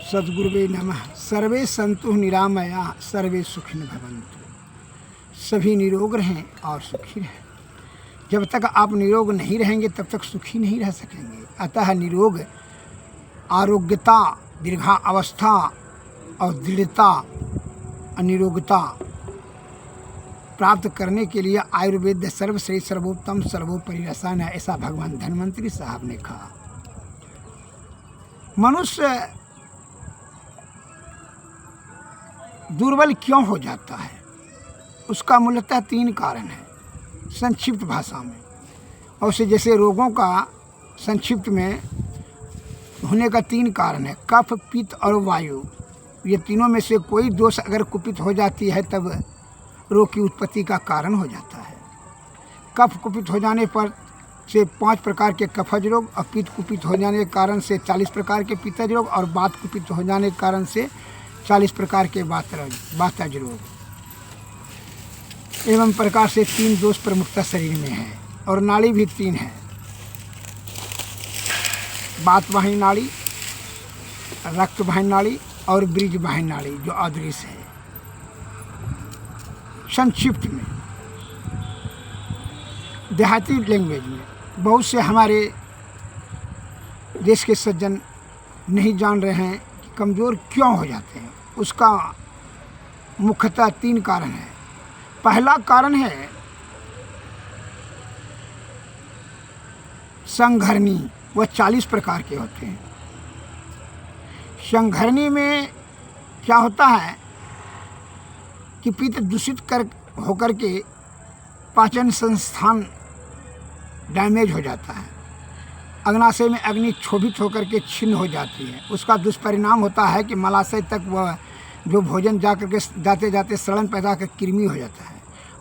सद्गुरुवे नमः। सर्वे सन्तु निरामया सर्वे सुखिन भवन्तु। सभी निरोग रहें और सुखी रहें। जब तक आप निरोग नहीं रहेंगे तब तक सुखी नहीं रह सकेंगे। अतः निरोग, आरोग्यता, दीर्घा अवस्था और दृढ़ता, निरोगता प्राप्त करने के लिए आयुर्वेद सर्वश्रेष्ठ सर्वोत्तम सर्वोपरि रसायन है, ऐसा भगवान धन्वंतरी साहब ने कहा। मनुष्य दुर्बल क्यों हो जाता है? उसका मूलतः 3 कारण है संक्षिप्त भाषा में। और उसे जैसे रोगों का संक्षिप्त में होने का 3 कारण है, कफ, पित्त और वायु। ये तीनों में से कोई दोष अगर कुपित हो जाती है तब रोग की उत्पत्ति का कारण हो जाता है। कफ कुपित हो जाने पर से 5 प्रकार के कफज रोग, और पित्त कुपित हो जाने के कारण से 40 प्रकार के पित्तज रोग, और वात कुपित हो जाने के कारण से 40 प्रकार के वातज रोग। एवं प्रकार से 3 दोष प्रमुखता शरीर में है, और नाड़ी भी 3 है, वातवाहिनी नाड़ी, रक्तवाहिनी नाड़ी और बीजवाहिनी नाड़ी, जो अदृश्य है। संक्षिप्त में देहाती लैंग्वेज में बहुत से हमारे देश के सज्जन नहीं जान रहे हैं कि कमज़ोर क्यों हो जाते हैं। उसका मुख्यतः 3 कारण है। पहला कारण है संघर्णी, वह 40 प्रकार के होते हैं। संघर्णी में क्या होता है कि पित्त दूषित होकर के पाचन संस्थान डैमेज हो जाता है। अग्नाशय में अग्नि क्षोभित होकर के छिन्न हो जाती है। उसका दुष्परिणाम होता है कि मलाशय तक वह जो भोजन जाकर के जाते जाते सड़न पैदा कर कृमि हो जाता है।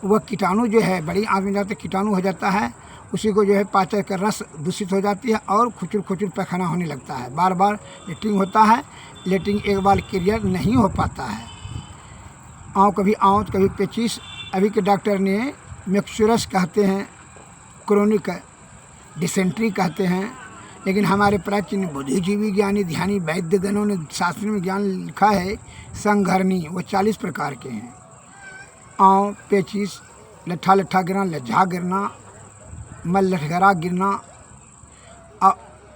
वह कीटाणु जो है बड़ी आँख में जाते कीटाणु हो जाता है, उसी को जो है पाचन का रस दूषित हो जाती है और खुचुर खुचुर पैखाना होने लगता है। बार बार लेटरिंग होता है, लेटरिंग एक बार क्लियर नहीं हो पाता है। कभी आँत कभी पेचिस। अभी के डॉक्टर ने मिक्सचरस कहते हैं, क्रोनिक डिसेंट्री कहते हैं, लेकिन हमारे प्राचीन बुद्धिजीवी ज्ञानी ध्यानी वैद्यगणों ने शास्त्र में ज्ञान लिखा है संघर्णी, वो 40 प्रकार के हैं। आँव, पेचिस, लट्ठा लट्ठा गिरना, लज्जा गिरना, मल लठगरा गिरना,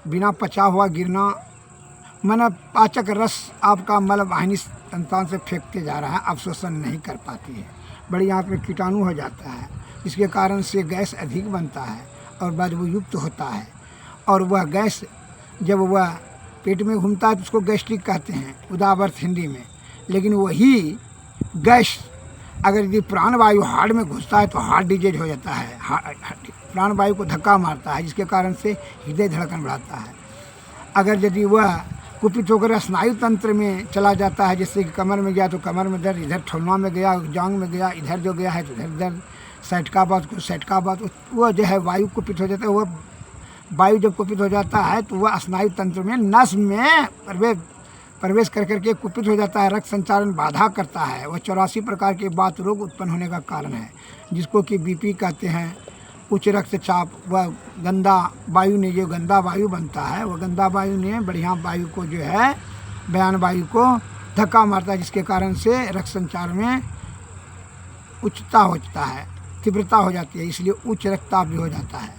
बिना पचा हुआ गिरना, मन पाचक रस आपका मल वाहिनी संतान से फेंकते जा रहा है, अवशोषण नहीं कर पाती है, बड़ी आँख में कीटाणु हो जाता है, इसके कारण से गैस अधिक बनता है और बदबूयुक्त होता है। और वह गैस जब वह पेट में घूमता है तो उसको गैस्ट्रिक कहते हैं उदावर्त हिंदी में। लेकिन वही गैस अगर यदि प्राणवायु हार्ट में घुसता है तो हार्ट डिजीज हो जाता है, प्राणवायु को धक्का मारता है, जिसके कारण से हृदय धड़कन बढ़ाता है। अगर यदि वह कुपित होकर स्नायु तंत्र में चला जाता है, जैसे कि कमर में गया तो कमर में दर्द, इधर ठोलना में गया, जांग में गया, इधर जो गया है तो इधर दर्द, सैटकाबाद को सैटकाबाद, वह जो है वायु कुपित हो जाता है। वह वायु जब कुपित हो जाता है तो वह स्नायु तंत्र में नस में प्रवेश कर करके कुपित हो जाता है, रक्त संचालन बाधा करता है। वह 84 प्रकार के वात रोग उत्पन्न होने का कारण है, जिसको कि बीपी कहते हैं, उच्च रक्तचाप। वह गंदा वायु ने, जो गंदा वायु बनता है, वह गंदा वायु ने बढ़िया वायु को जो है बयान वायु को धक्का मारता है, जिसके कारण से रक्त संचार में उच्चता होता है, तीव्रता हो जाती है, इसलिए उच्च रक्तचाप भी हो जाता है।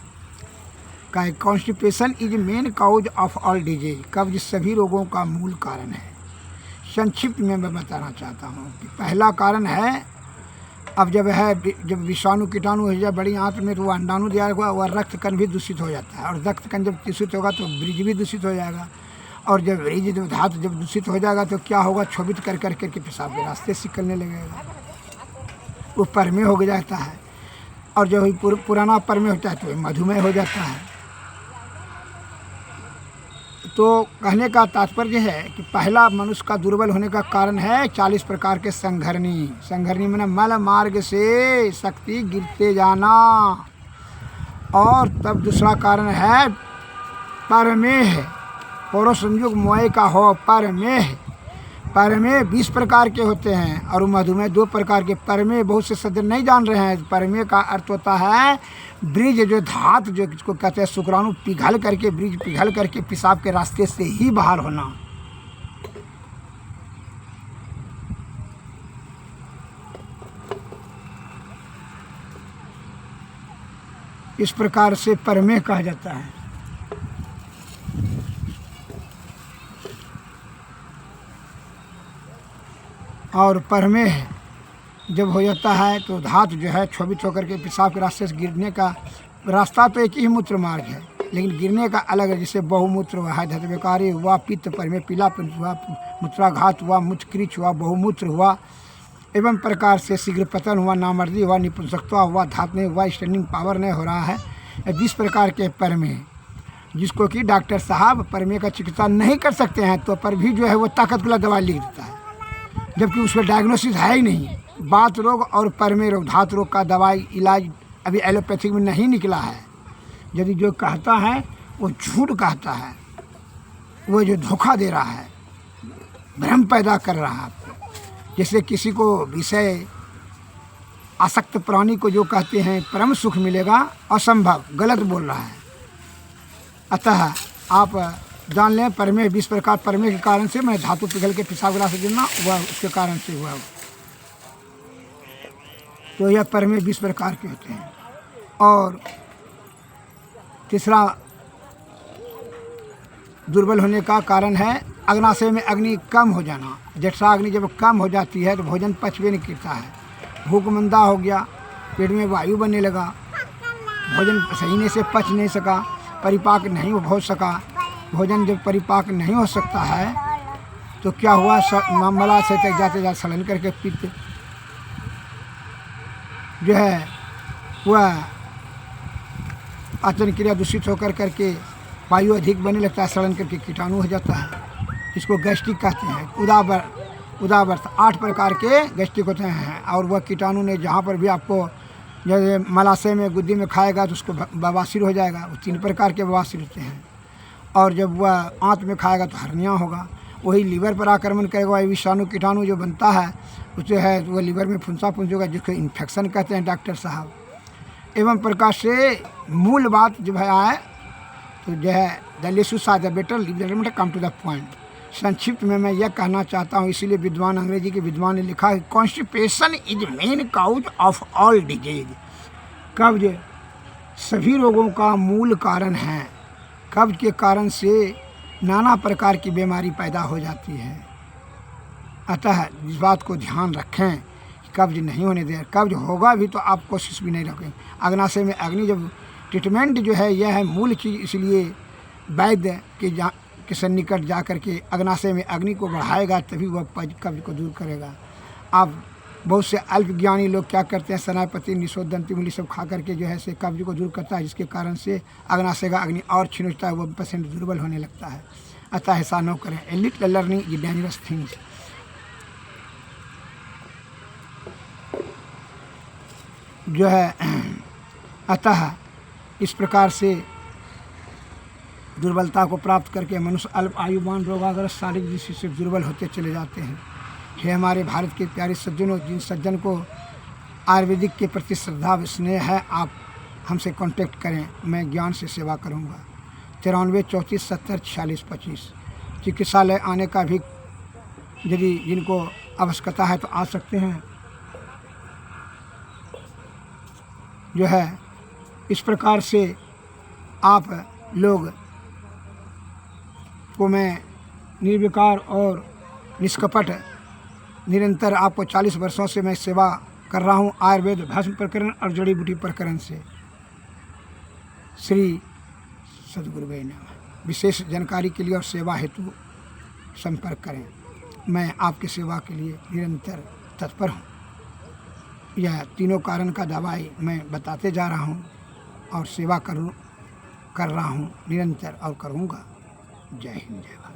Constipation is main cause of all disease, कब्ज सभी रोगों का मूल कारण है। संक्षिप्त में मैं बताना चाहता हूँ कि पहला कारण है, अब जब विषाणु कीटाणु हो जाए बड़ी आंत में तो वह अंडाणु दिया हुआ, वह रक्त कण भी दूषित हो जाता है, और रक्त कण जब दूषित होगा तो ब्रिज भी दूषित हो जाएगा, और जब ब्रिज धातु जब दूषित हो जाएगा तो क्या होगा, क्षोभित कर करके पेशाब के रास्ते से निकलने लगेगा, वो परमेय हो जाता है, और जब पुराना परमेय होता है तो मधुमेह हो जाता है। तो कहने का तात्पर्य है कि पहला मनुष्य का दुर्बल होने का कारण है 40 प्रकार के संघर्णी। संघर्णी में मल मार्ग से शक्ति गिरते जाना। और तब दूसरा कारण है परमेह, पौरो संयुग मोय का हो परमेह। परमेय 20 प्रकार के होते हैं और मधुमेह 2 प्रकार के। परमेय बहुत से सज्जन नहीं जान रहे हैं। परमेय का अर्थ होता है ब्रिज, जो धातु जो जिसको कहते हैं शुक्राणु पिघल करके, ब्रिज पिघल करके पेशाब के रास्ते से ही बाहर होना। इस प्रकार से परमेह कहा जाता है। और परमेह जब हो जाता है तो धातु जो है क्षोभित होकर के पेशाब के रास्ते से गिरने का रास्ता तो एक ही मूत्र मार्ग है, लेकिन गिरने का अलग है। जैसे बहुमूत्र हुआ, धतविकारी हुआ, पित्त परमेह, पीलापन हुआ, मूत्राघात हुआ, मूत्रकृच हुआ, बहुमूत्र हुआ, एवं प्रकार से शीघ्र पतन हुआ, नामर्दी हुआ, निपुंसकता हुआ, धात नहीं हुआ, स्टैंडिंग पावर नहीं हो रहा है। 20 प्रकार के परमेह जिसको कि डॉक्टर साहब परमेह का चिकित्सा नहीं कर सकते हैं, तो पर भी जो है वो ताकत वाला दवा लिख देता है, जबकि उसका डायग्नोसिस है ही नहीं। बात रोग और परमेह रोग, धातु रोग का दवाई इलाज अभी एलोपैथिक में नहीं निकला है। यदि जो कहता है वो झूठ कहता है, वो जो धोखा दे रहा है, भ्रम पैदा कर रहा है आपको। जैसे किसी को विषय आसक्त प्राणी को जो कहते हैं परम सुख मिलेगा, असंभव, गलत बोल रहा है। अतः आप जान लें परमेह 20 प्रकार परमेह के कारण से मैं धातु पिघल के पेशाब ग्लास से गिरना वह उसके कारण से हुआ। तो यह परमेह 20 प्रकार के होते हैं। और तीसरा दुर्बल होने का कारण है अग्नाशय में अग्नि कम हो जाना। जठराग्नि जब कम हो जाती है तो भोजन पचवे नहीं करता है, भूख मंदा हो गया, पेट में वायु बनने लगा, भोजन सही से पच नहीं सका, परिपाक नहीं हो सका। भोजन जब परिपाक नहीं हो सकता है तो क्या हुआ, मलाशय तक जाते जाते सड़न करके पित्त जो है वह आचरण क्रिया दूषित होकर करके वायु अधिक बनने लगता है, सड़न करके कीटाणु हो जाता है, जिसको गैस्ट्रिक कहते हैं। उदावर्त 8 प्रकार के गैस्ट्रिक होते हैं। और वह कीटाणु ने जहाँ पर भी आपको जैसे मलाशय में गुद्दी में खाएगा तो उसको बवासीर हो जाएगा। वो 3 प्रकार के बवासीर होते हैं। और जब वह आंत में खाएगा तो हर्निया होगा। वही लीवर पर आक्रमण करेगा, वही विषाणु कीटाणु जो बनता है उसे है वह लीवर में फुंसा होगा, जिसको इन्फेक्शन कहते हैं डॉक्टर साहब। एवं प्रकार से मूल बात जब है आए तो जो है the less you the better leave come to the point. संक्षिप्त में मैं यह कहना चाहता हूँ, इसीलिए विद्वान अंग्रेजी के विद्वान ने लिखा है constipation is main cause of all disease. कब्ज सभी रोगों का मूल कारण है। कब्ज के कारण से नाना प्रकार की बीमारी पैदा हो जाती है। अतः इस बात को ध्यान रखें कि कब्ज नहीं होने दें। कब्ज होगा भी तो आप कोशिश भी नहीं रखें। अग्नाशय में अग्नि जब ट्रीटमेंट जो है यह है मूल चीज़, इसलिए वैद्य के सन्निकट जा कर के अग्नाशय में अग्नि को बढ़ाएगा तभी वह कब्ज को दूर करेगा। आप बहुत से अल्पज्ञानी लोग क्या करते हैं, सनापति निशोदंती मूली सब खा करके जो है से कब्ज को दूर करता है, जिसके कारण से अग्नाशय का अग्नि और छिनता है, वह पेशेंट दुर्बल होने लगता है। अतः ऐसा न करें। A little learning is dangerous things. जो है अतः इस प्रकार से दुर्बलता को प्राप्त करके मनुष्य अल्प आयुमान रोगाग्रस्त शारीरिक दृष्टि से दुर्बल होते चले जाते हैं। हे हमारे भारत के प्यारे सज्जनों, जिन सज्जन को आयुर्वेदिक के प्रति श्रद्धा व स्नेह है, आप हमसे कांटेक्ट करें, मैं ज्ञान से सेवा करूंगा। 93 34 70 46 25। चिकित्सालय आने का भी यदि जिनको आवश्यकता है तो आ सकते हैं। जो है इस प्रकार से आप लोग को मैं निर्विकार और निष्कपट निरंतर आपको 40 वर्षों से मैं सेवा कर रहा हूँ आयुर्वेद भस्म प्रकरण और जड़ी बूटी प्रकरण से। श्री सद्गुरुवे नमः। विशेष जानकारी के लिए और सेवा हेतु संपर्क करें। मैं आपकी सेवा के लिए निरंतर तत्पर हूँ। यह तीनों कारण का दवाई मैं बताते जा रहा हूँ और सेवा कर रहा हूँ निरंतर और करूँगा। जय हिंद, जय भारत।